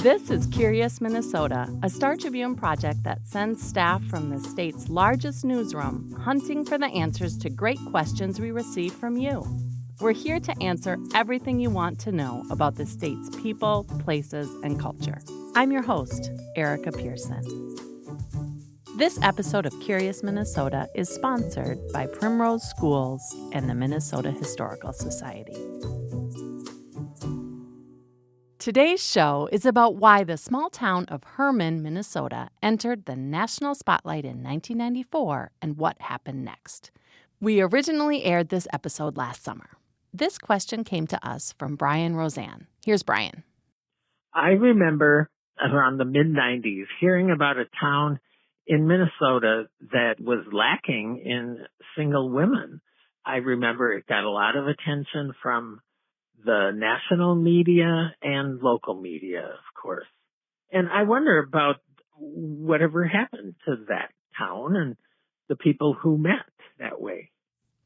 This is Curious Minnesota, a Star Tribune project that sends staff from the state's largest newsroom hunting for the answers to great questions we receive from you. We're here to answer everything you want to know about the state's people, places, and culture. I'm your host, Erica Pearson. This episode of Curious Minnesota is sponsored by Primrose Schools and the Minnesota Historical Society. Today's show is about why the small town of Herman, Minnesota, entered the national spotlight in 1994 and what happened next. We originally aired this episode last summer. This question came to us from Brian Roseanne. Here's Brian. I remember around the mid-90s hearing about a town in Minnesota that was lacking in single women. I remember it got a lot of attention from the national media and local media, of course. And I wonder about whatever happened to that town and the people who met that way.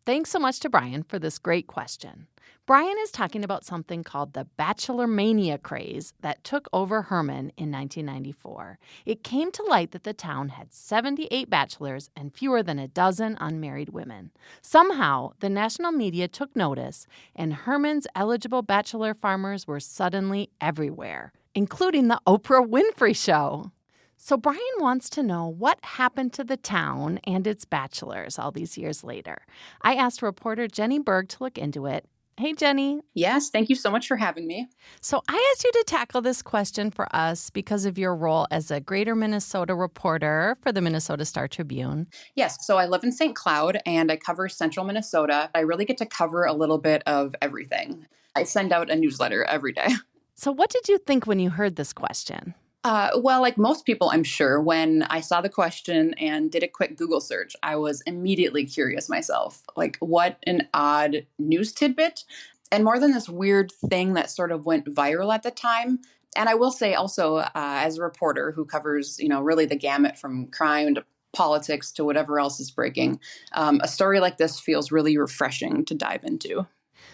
Thanks so much to Brian for this great question. Brian is talking about something called the Bachelormania craze that took over Herman in 1994. It came to light that the town had 78 bachelors and fewer than a dozen unmarried women. Somehow, the national media took notice, and Herman's eligible bachelor farmers were suddenly everywhere, including the Oprah Winfrey Show. So Brian wants to know what happened to the town and its bachelors all these years later. I asked reporter Jenny Berg to look into it. Hey, Jenny. Yes, thank you so much for having me. So I asked you to tackle this question for us because of your role as a Greater Minnesota reporter for the Minnesota Star Tribune. Yes, so I live in St. Cloud and I cover central Minnesota. I really get to cover a little bit of everything. I send out a newsletter every day. So what did you think when you heard this question? Well, like most people, I'm sure, when I saw the question and did a quick Google search, I was immediately curious myself. Like, what an odd news tidbit. And more than this weird thing that sort of went viral at the time. And I will say also, as a reporter who covers, really the gamut from crime to politics to whatever else is breaking, a story like this feels really refreshing to dive into.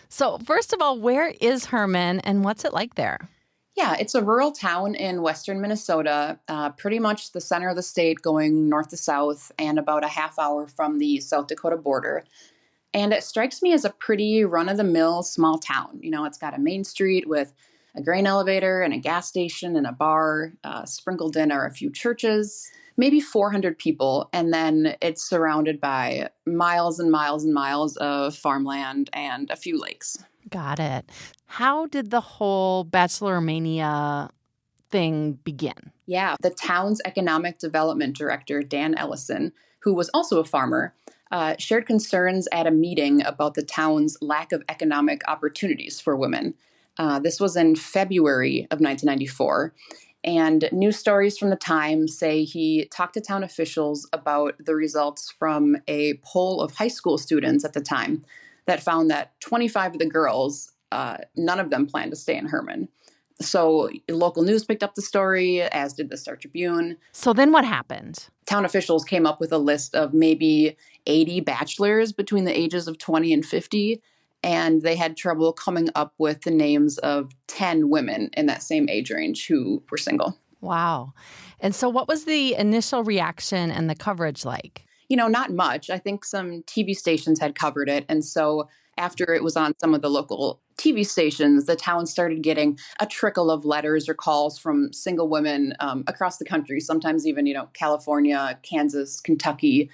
So first of all, where is Herman and what's it like there? Yeah, it's a rural town in western Minnesota, pretty much the center of the state going north to south and about a half hour from the South Dakota border. And it strikes me as a pretty run-of-the-mill small town. It's got a main street with a grain elevator and a gas station and a bar. Sprinkled in are a few churches, maybe 400 people. And then it's surrounded by miles and miles and miles of farmland and a few lakes. Got it. How did the whole Bachelormania thing begin? Yeah, the town's economic development director, Dan Ellison, who was also a farmer, shared concerns at a meeting about the town's lack of economic opportunities for women. This was in February of 1994. And news stories from the time say he talked to town officials about the results from a poll of high school students at the time that found that 25 of the girls, none of them planned to stay in Herman. So local news picked up the story, as did the Star Tribune. So then what happened? Town officials came up with a list of maybe 80 bachelors between the ages of 20 and 50, and they had trouble coming up with the names of 10 women in that same age range who were single. Wow. And so what was the initial reaction and the coverage like? Not much. I think some TV stations had covered it. And so after it was on some of the local TV stations, the town started getting a trickle of letters or calls from single women across the country, sometimes even, California, Kansas, Kentucky.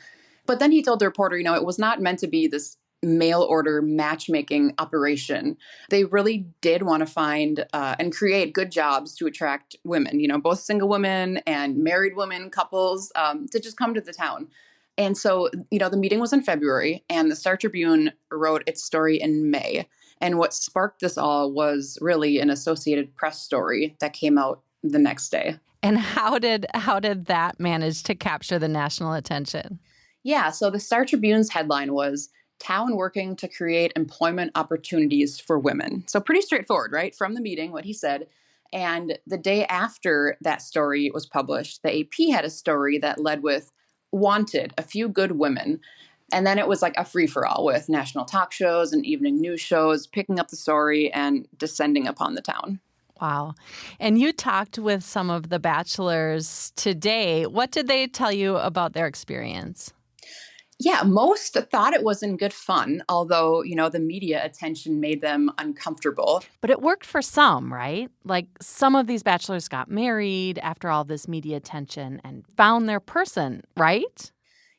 But then he told the reporter, it was not meant to be this mail order matchmaking operation. They really did want to find and create good jobs to attract women, both single women and married women, couples, to just come to the town. And so, the meeting was in February, and the Star Tribune wrote its story in May. And what sparked this all was really an Associated Press story that came out the next day. And how did that manage to capture the national attention? Yeah, so the Star Tribune's headline was, "Town Working to Create Employment Opportunities for Women." So pretty straightforward, right? From the meeting, what he said. And the day after that story was published, the AP had a story that led with, "Wanted, a few good women." And then it was like a free-for-all with national talk shows and evening news shows picking up the story and descending upon the town. Wow. And you talked with some of the bachelors today. What did they tell you about their experience? Yeah, most thought it was in good fun, although, the media attention made them uncomfortable. But it worked for some, right? Like some of these bachelors got married after all this media attention and found their person, right?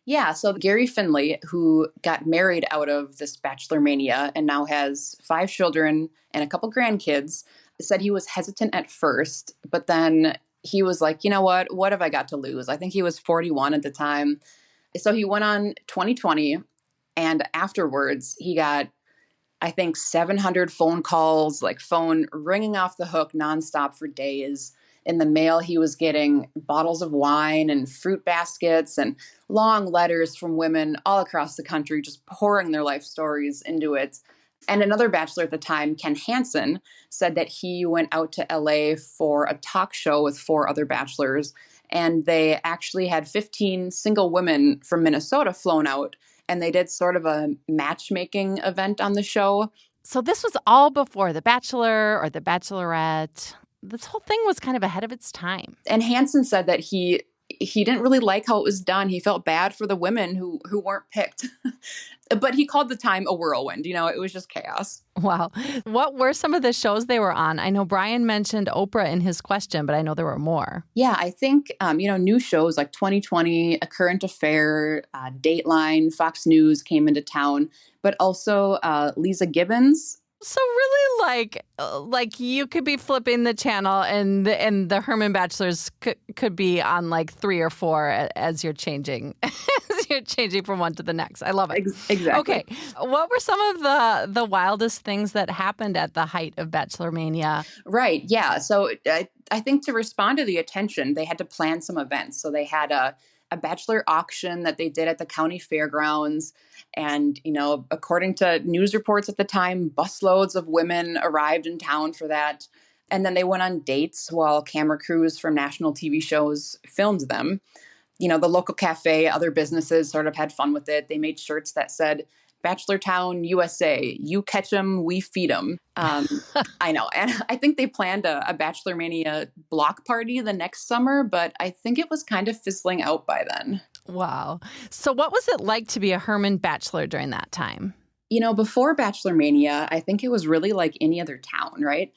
Yeah, so Gary Finley, who got married out of this Bachelormania and now has 5 children and a couple grandkids, said he was hesitant at first, but then he was like, you know what? What have I got to lose? I think he was 41 at the time. So he went on 2020, and afterwards he got, I think, 700 phone calls, like phone ringing off the hook nonstop for days. In the mail, he was getting bottles of wine and fruit baskets and long letters from women all across the country, just pouring their life stories into it. And another bachelor at the time, Ken Hansen, said that he went out to LA for a talk show with 4 other bachelors. And they actually had 15 single women from Minnesota flown out. And they did sort of a matchmaking event on the show. So this was all before The Bachelor or The Bachelorette. This whole thing was kind of ahead of its time. And Hansen said that he didn't really like how it was done. He felt bad for the women who weren't picked. But he called the time a whirlwind. It was just chaos. Wow. What were some of the shows they were on? I know Brian mentioned Oprah in his question, but I know there were more. Yeah, I think, new shows like 2020, A Current Affair, Dateline, Fox News came into town, but also Lisa Gibbons. So really, like you could be flipping the channel, and the Herman Bachelors could be on like 3 or 4 as you're changing, as you're changing from one to the next. I love it. Exactly. Okay, what were some of the wildest things that happened at the height of Bachelormania? Right. Yeah. So I think to respond to the attention, they had to plan some events. So they had a bachelor auction that they did at the county fairgrounds. And, according to news reports at the time, busloads of women arrived in town for that. And then they went on dates while camera crews from national TV shows filmed them. The local cafe, other businesses sort of had fun with it. They made shirts that said, Bachelor Town, USA, you catch 'em, we feed 'em. I know. And I think they planned a Bachelormania block party the next summer, but I think it was kind of fizzling out by then. Wow. So what was it like to be a Herman Bachelor during that time? Before Bachelormania, I think it was really like any other town, right?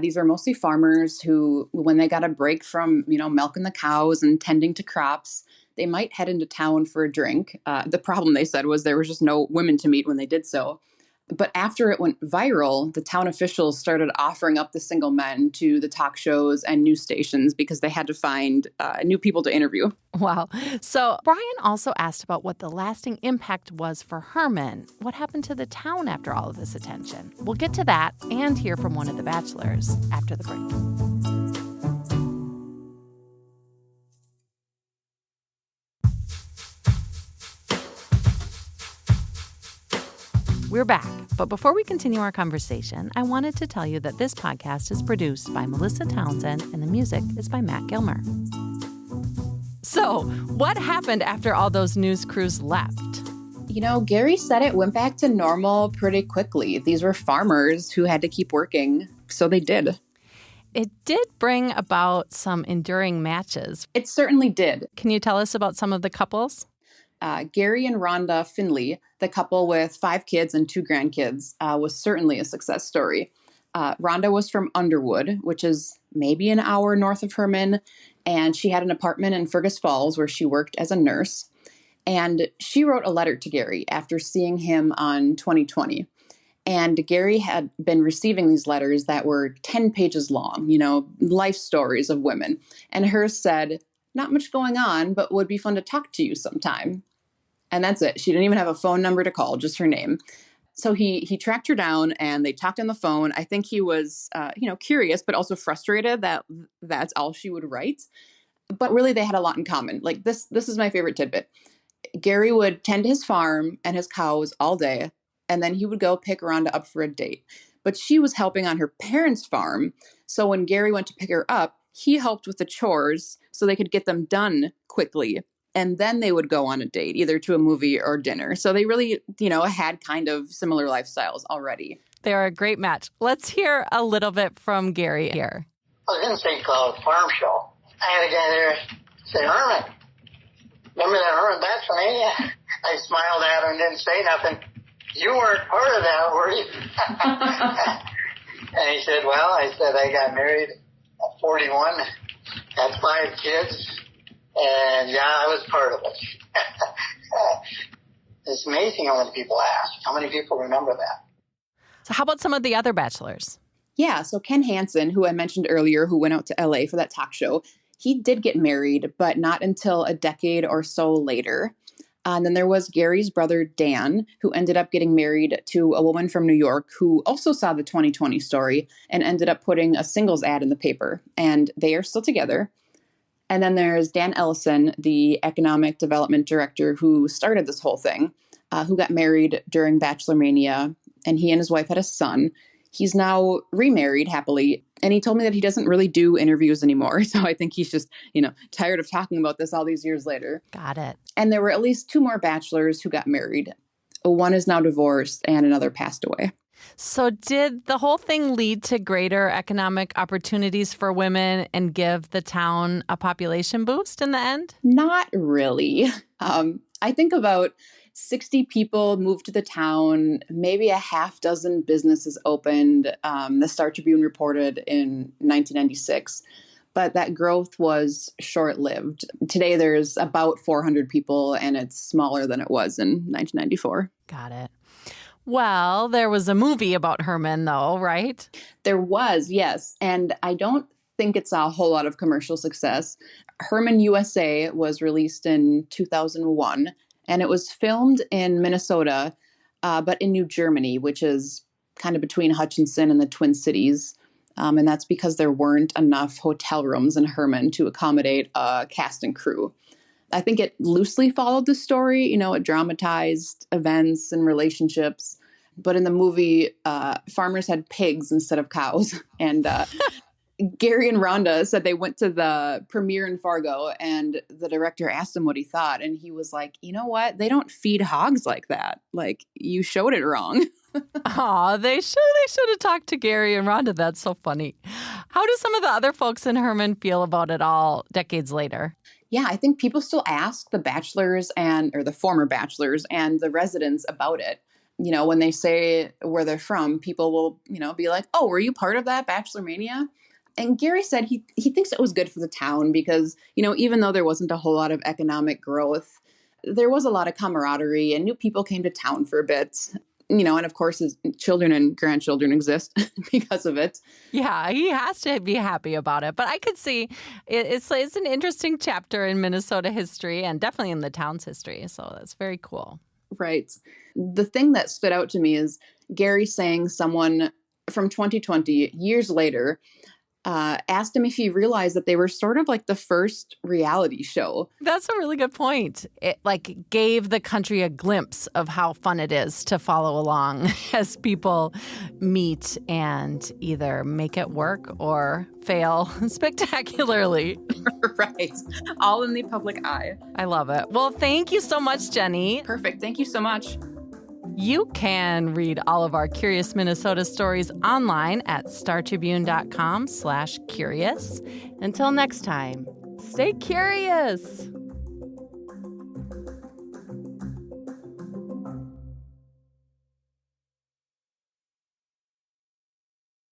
These are mostly farmers who, when they got a break from, milking the cows and tending to crops, they might head into town for a drink. The problem, they said, was there was just no women to meet when they did so. But after it went viral, the town officials started offering up the single men to the talk shows and news stations because they had to find new people to interview. Wow. So Brian also asked about what the lasting impact was for Herman. What happened to the town after all of this attention? We'll get to that and hear from one of the bachelors after the break. We're back, but before we continue our conversation, I wanted to tell you that this podcast is produced by Melissa Townsend and the music is by Matt Gilmer. So, what happened after all those news crews left? Gary said it went back to normal pretty quickly. These were farmers who had to keep working, so they did. It did bring about some enduring matches. It certainly did. Can you tell us about some of the couples? Gary and Rhonda Finley, the couple with 5 kids and 2 grandkids, was certainly a success story. Rhonda was from Underwood, which is maybe an hour north of Herman, and she had an apartment in Fergus Falls where she worked as a nurse. And she wrote a letter to Gary after seeing him on 2020. And Gary had been receiving these letters that were 10 pages long, life stories of women. And hers said, not much going on, but would be fun to talk to you sometime. And that's it. She didn't even have a phone number to call, just her name. So he tracked her down and they talked on the phone. I think he was, curious, but also frustrated that that's all she would write. But really, they had a lot in common. Like this is my favorite tidbit. Gary would tend his farm and his cows all day, and then he would go pick Rhonda up for a date. But she was helping on her parents' farm. So when Gary went to pick her up, he helped with the chores so they could get them done quickly. And then they would go on a date, either to a movie or dinner. So they really, had kind of similar lifestyles already. They're a great match. Let's hear a little bit from Gary here. I was in this thing called Farm Show. I had a guy there say, Herman, remember that Herman Bachelormania? I smiled at him and didn't say nothing. You weren't part of that, were you? And he said, well, I got married at 41, had 5 kids, and yeah, I was part of it. It's amazing how many people ask. How many people remember that? So how about some of the other bachelors? Yeah, so Ken Hansen, who I mentioned earlier, who went out to LA for that talk show, he did get married, but not until a decade or so later. And then there was Gary's brother, Dan, who ended up getting married to a woman from New York who also saw the 2020 story and ended up putting a singles ad in the paper. And they are still together. And then there's Dan Ellison, the economic development director who started this whole thing, who got married during Bachelormania. And he and his wife had a son. He's now remarried happily. And he told me that he doesn't really do interviews anymore. So I think he's just, tired of talking about this all these years later. Got it. And there were at least 2 more bachelors who got married. One is now divorced and another passed away. So did the whole thing lead to greater economic opportunities for women and give the town a population boost in the end? Not really. I think about 60 people moved to the town, maybe a half dozen businesses opened. The Star Tribune reported in 1996. But that growth was short-lived. Today, there's about 400 people, and it's smaller than it was in 1994. Got it. Well, there was a movie about Herman, though, right? There was, yes. And I don't think it's a whole lot of commercial success. Herman USA was released in 2001, and it was filmed in Minnesota, but in New Germany, which is kind of between Hutchinson and the Twin Cities. And that's because there weren't enough hotel rooms in Herman to accommodate a cast and crew. I think it loosely followed the story. It dramatized events and relationships. But in the movie, farmers had pigs instead of cows. And Gary and Rhonda said they went to the premiere in Fargo, and the director asked him what he thought. And he was like, you know what? They don't feed hogs like that. Like, you showed it wrong. Aw, they should have talked to Gary and Rhonda. That's so funny. How do some of the other folks in Herman feel about it all decades later? Yeah, I think people still ask the bachelors or the former bachelors and the residents about it. When they say where they're from, people will, be like, oh, were you part of that Bachelormania? And Gary said he thinks it was good for the town because, even though there wasn't a whole lot of economic growth, there was a lot of camaraderie and new people came to town for a bit. And of course, his children and grandchildren exist because of it. Yeah, he has to be happy about it. But I could see it's an interesting chapter in Minnesota history and definitely in the town's history. So that's very cool. Right. The thing that stood out to me is Gary saying someone from 2020, years later, asked him if he realized that they were sort of like the first reality show. That's a really good point. It gave the country a glimpse of how fun it is to follow along as people meet and either make it work or fail spectacularly. Right. All in the public eye. I love it. Well, thank you so much, Jenny. Perfect. Thank you so much. You can read all of our Curious Minnesota stories online at startribune.com/curious. Until next time, stay curious.